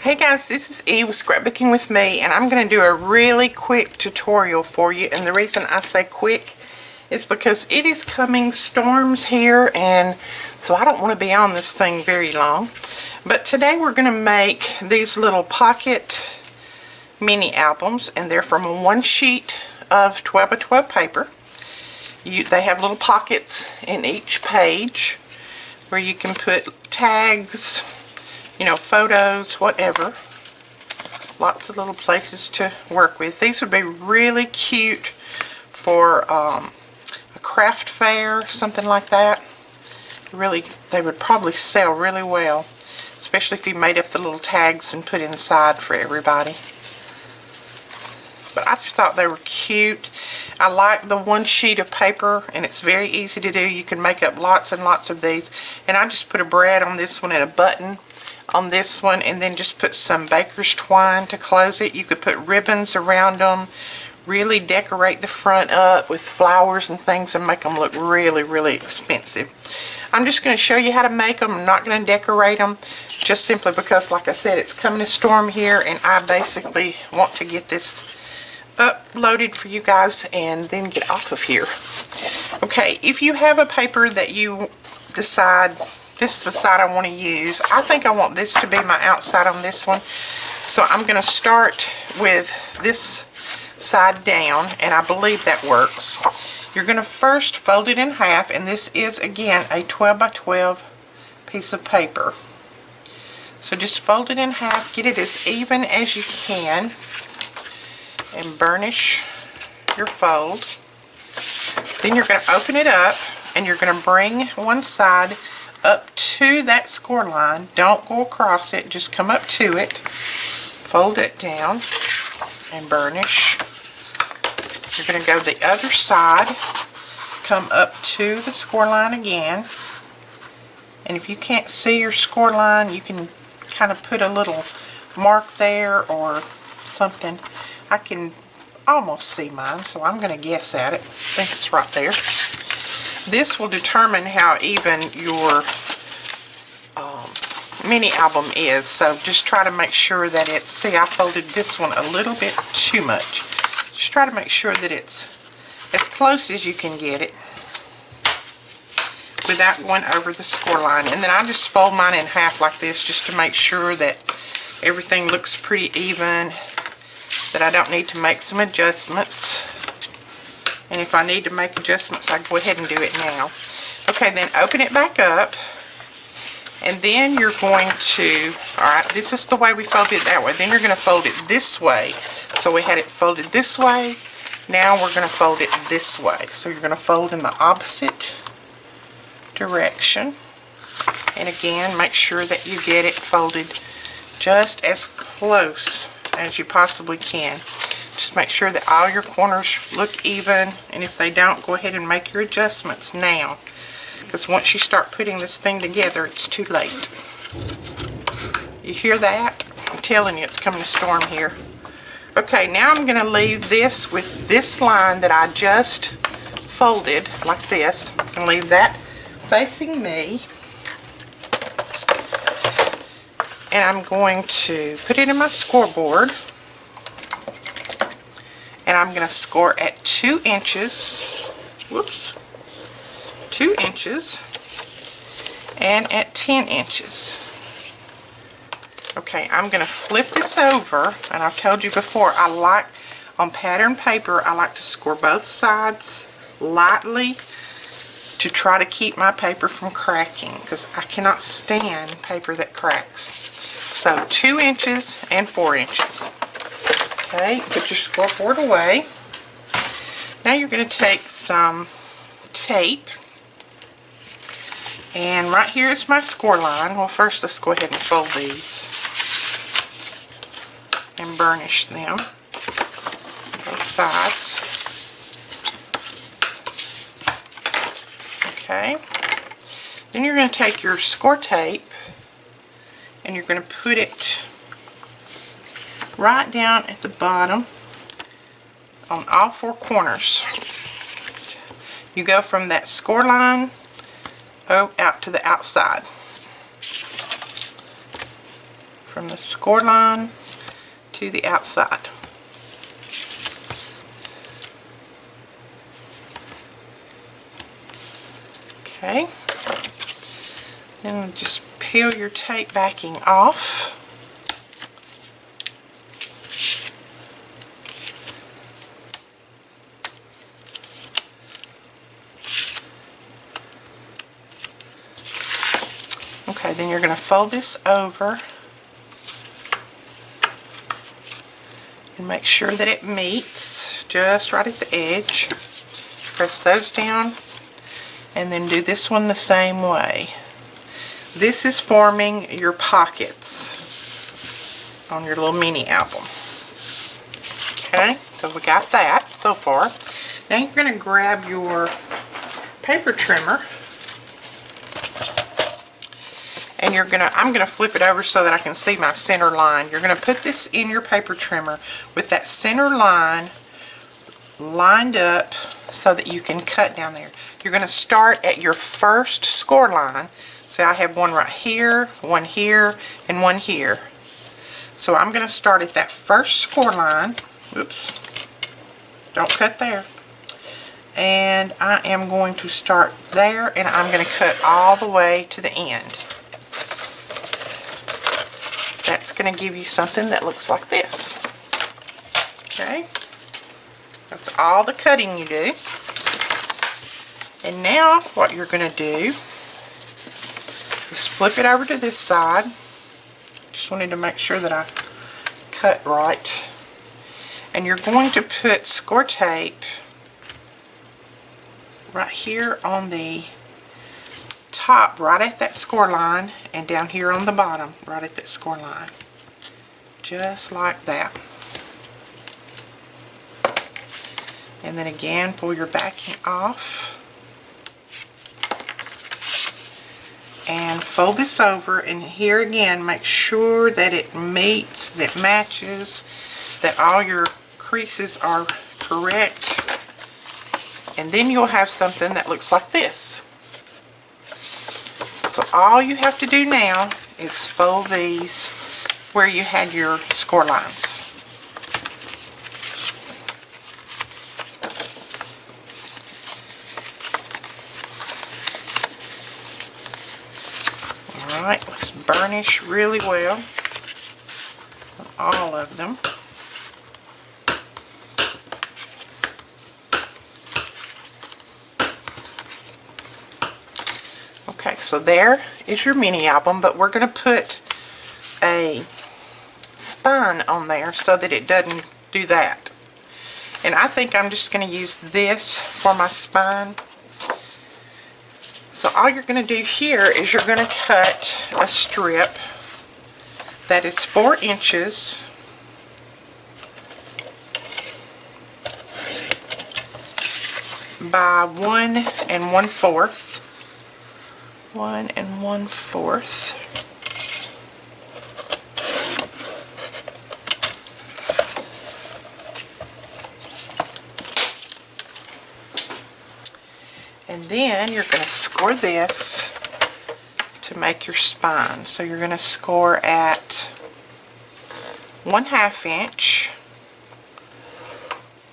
Hey guys, this is E with Scrapbooking with me, and I'm going to do a really quick tutorial for you. And the reason I say quick is because it is coming storms here, and so I don't want to be on this thing very long. But today we're going to make these little pocket mini albums, and they're from one sheet of 12 by 12 paper. They have little pockets in each page where you can put tags, you know, photos, whatever. Lots of little places to work with. These would be really cute for a craft fair, something like that. Really, they would probably sell really well, especially if you made up the little tags and put inside for everybody. But I just thought they were cute. I like the one sheet of paper, and it's very easy to do. You can make up lots and lots of these. And I just put a brad on this one and a button on this one, and then just put some baker's twine to close it. You could put ribbons around them, really decorate the front up with flowers and things, and make them look really, really expensive. I'm just going to show you how to make them. I'm not going to decorate them, just simply because, like I said, it's coming a storm here, and I basically want to get this uploaded for you guys and then get off of here. Okay, if you have a paper that you decide, this is the side I want to use. I think I want this to be my outside on this one. So I'm going to start with this side down, and I believe that works. You're going to first fold it in half, and this is, again, a 12 by 12 piece of paper. So just fold it in half, get it as even as you can, and burnish your fold. Then you're going to open it up, and you're going to bring one side up to that score line. Don't go across it, just come up to it, fold it down, and burnish. You're going to go the other side, come up to the score line again, and if you can't see your score line, you can kind of put a little mark there or something. I can almost see mine, so I'm going to guess at it. I think it's right there. This will determine how even your mini album is, so just try to make sure that it's, see, I folded this one a little bit too much. Just try to make sure that it's as close as you can get it without going over the score line. And then I just fold mine in half like this just to make sure that everything looks pretty even, that I don't need to make some adjustments. And if I need to make adjustments, I go ahead and do it now. Okay, then open it back up. And then you're going to, alright, this is the way we fold it that way. Then you're going to fold it this way. So we had it folded this way. Now we're going to fold it this way. So you're going to fold in the opposite direction. And again, make sure that you get it folded just as close as you possibly can. Just make sure that all your corners look even, and if they don't, go ahead and make your adjustments now, because once you start putting this thing together, it's too late. You hear that? I'm telling you, it's coming to storm here. Okay, now I'm going to leave this with this line that I just folded like this, and leave that facing me. And I'm going to put it in my scoreboard. And I'm going to score at 2 inches, whoops, 2 inches, and at 10 inches. Okay, I'm going to flip this over, and I've told you before, I like, on pattern paper, I like to score both sides lightly to try to keep my paper from cracking, because I cannot stand paper that cracks. So 2 inches and 4 inches. Okay, put your scoreboard away. Now you're going to take some tape, and right here is my score line. Well, first let's go ahead and fold these and burnish them, both sides. Okay, then you're going to take your score tape and you're going to put it right down at the bottom on all 4 corners. You go from that score line out to the outside. from the score line to the outside. Okay, then just peel your tape backing off. Okay, then you're going to fold this over and make sure that it meets just right at the edge. Press those down and then do this one the same way. This is forming your pockets on your little mini album. Okay, so we got that so far. Now you're going to grab your paper trimmer and I'm going to flip it over so that I can see my center line. You're going to put this in your paper trimmer with that center line lined up so that you can cut down there. You're going to start at your first score line. So I have one right here, one here, and one here. So I'm going to start at that first score line. Oops. Don't cut there. And I am going to start there, and I'm going to cut all the way to the end. That's going to give you something that looks like this. Okay. That's all the cutting you do. And now what you're going to do is flip it over to this side. Just wanted to make sure that I cut right. And you're going to put score tape right here on the top, right at that score line, and down here on the bottom, right at that score line. Just like that. And then again, pull your backing off. And fold this over, and here again, make sure that it meets, that it matches, that all your creases are correct. And then you'll have something that looks like this. So all you have to do now is fold these where you had your score lines. Alright, let's burnish really well on all of them. Okay, so there is your mini album, but we're going to put a spine on there so that it doesn't do that. And I think I'm just going to use this for my spine. So all you're going to do here is you're going to cut a strip that is 4 inches by 1 1/4. 1 1/4. And then you're going to score this to make your spine. So you're going to score at 1/2 inch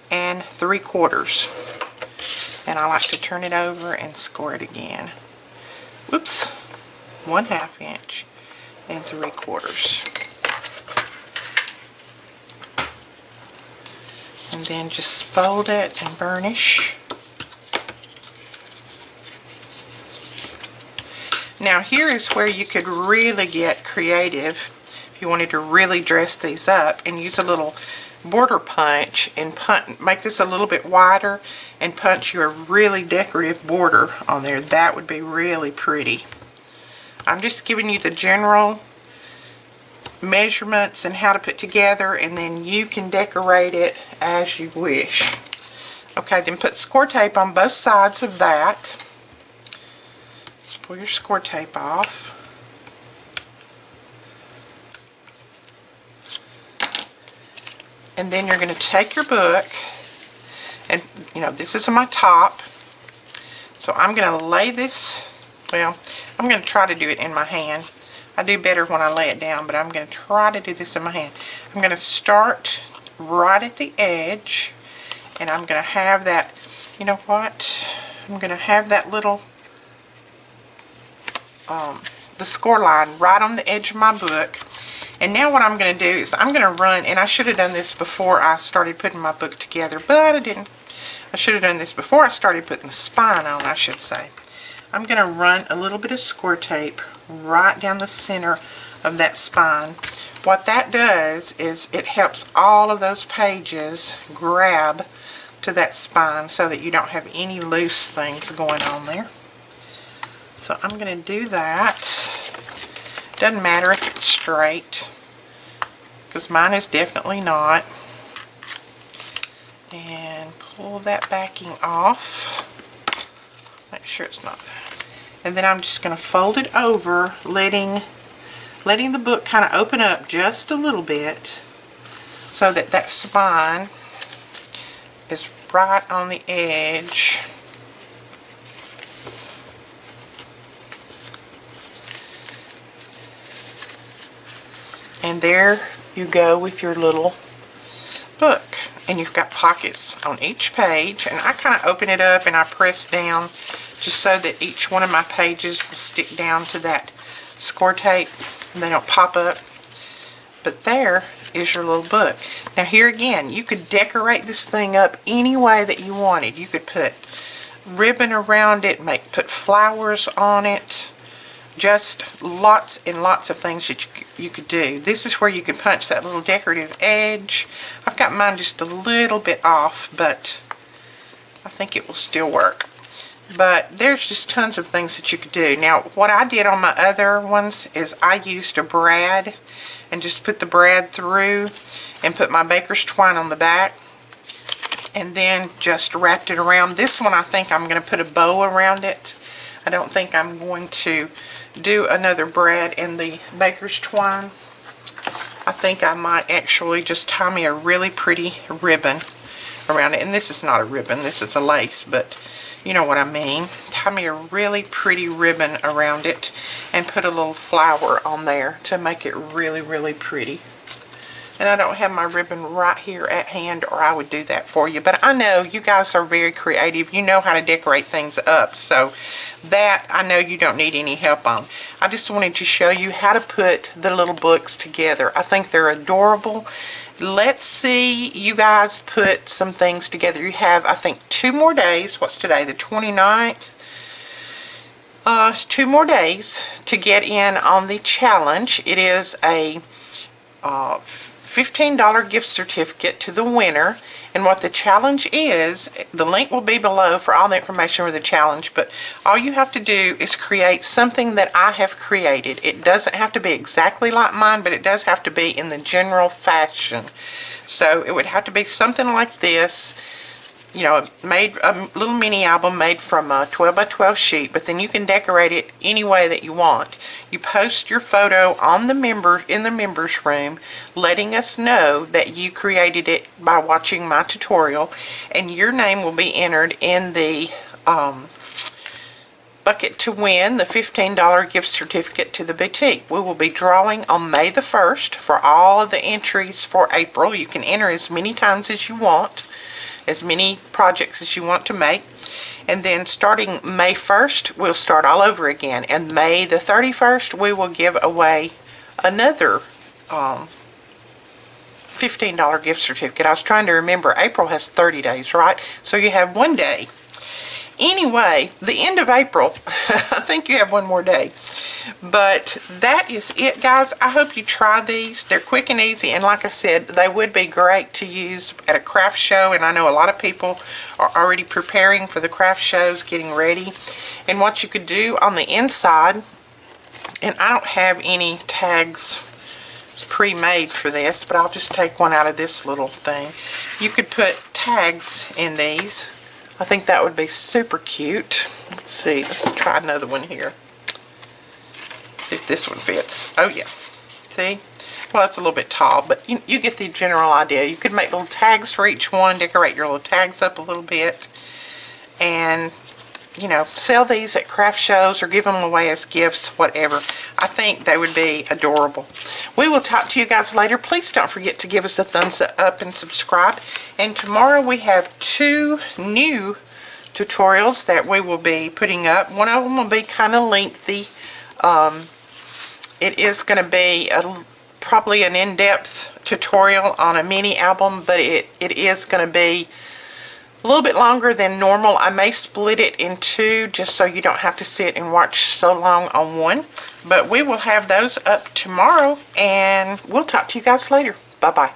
and 3/4. And I like to turn it over and score it again. Whoops, 1/2 inch and 3/4. And then just fold it and burnish. Now here is where you could really get creative if you wanted to really dress these up and use a little border punch and make this a little bit wider and punch your really decorative border on there. That would be really pretty. I'm just giving you the general measurements and how to put together, and then you can decorate it as you wish. Okay, then put score tape on both sides of that. Pull your score tape off. And then you're going to take your book, and this is my top, so I'm going to lay this, well, I'm going to try to do it in my hand. I do better when I lay it down, but I'm going to try to do this in my hand. I'm going to start right at the edge, and I'm going to have that, you know what, I'm going to have that little, the score line right on the edge of my book. And now what I'm going to do is I'm going to run, and I should have done this before I started putting my book together, but I didn't. I should have done this before I started putting the spine on, I should say. I'm going to run a little bit of score tape right down the center of that spine. What that does is it helps all of those pages grab to that spine so that you don't have any loose things going on there. So I'm going to do that. Doesn't matter if it's straight, because mine is definitely not. And pull that backing off. Make sure it's not. And then I'm just going to fold it over, letting the book kind of open up just a little bit so that that spine is right on the edge. And there you go with your little book. And you've got pockets on each page. And I kind of open it up and I press down just so that each one of my pages will stick down to that score tape and they don't pop up. But there is your little book. Now here again, you could decorate this thing up any way that you wanted. You could put ribbon around it, put flowers on it. Just lots and lots of things that you could do. This is where you can punch that little decorative edge. I've got mine just a little bit off, but I think it will still work. But there's just tons of things that you could do. Now, what I did on my other ones is I used a brad and just put the brad through and put my baker's twine on the back and then just wrapped it around. This one I think I'm going to put a bow around it. I don't think I'm going to do another brad in the baker's twine. I think I might actually just tie me a really pretty ribbon around it. And this is not a ribbon, this is a lace, but you know what I mean. Tie me a really pretty ribbon around it and put a little flower on there to make it really, really pretty. And I don't have my ribbon right here at hand, or I would do that for you. But I know you guys are very creative. You know how to decorate things up. So that I know you don't need any help on. I just wanted to show you how to put the little books together. I think they're adorable. Let's see you guys put some things together. You have, I think, 2 more days. What's today? The 29th? 2 more days to get in on the challenge. It is a $15 gift certificate to the winner. And what the challenge is, the link will be below for all the information for the challenge, but all you have to do is create something that I have created. It doesn't have to be exactly like mine, but it does have to be in the general fashion. So it would have to be something like this. You know, made a little mini album made from a 12 by 12 sheet, but then you can decorate it any way that you want. You post your photo on the in the members room, letting us know that you created it by watching my tutorial, and your name will be entered in the bucket to win the $15 gift certificate to the boutique. We will be drawing on May the 1st for all of the entries for April. You can enter as many times as you want, as many projects as you want to make. And then starting May 1st, we'll start all over again. And May the 31st, we will give away another $15 gift certificate. I was trying to remember, April has 30 days, right? So you have 1 day. Anyway, the end of April, I think you have 1 more day. But that is it, guys. I hope you try these. They're quick and easy, and like I said, they would be great to use at a craft show, and I know a lot of people are already preparing for the craft shows, getting ready. And what you could do on the inside, and I don't have any tags pre-made for this, but I'll just take one out of this little thing. You could put tags in these. I think that would be super cute. Let's see, let's try another one here. See if this one fits. Oh yeah, see? Well, it's a little bit tall, but you get the general idea. You could make little tags for each one, decorate your little tags up a little bit, and you know, sell these at craft shows or give them away as gifts, whatever. I think they would be adorable. We will talk to you guys later. Please don't forget to give us a thumbs up and subscribe. And tomorrow we have 2 new tutorials that we will be putting up. One of them will be kind of lengthy. It is going to be probably an in-depth tutorial on a mini album, but it is going to be a little bit longer than normal. I may split it in 2 just so you don't have to sit and watch so long on one. But we will have those up tomorrow, and we'll talk to you guys later. Bye-bye.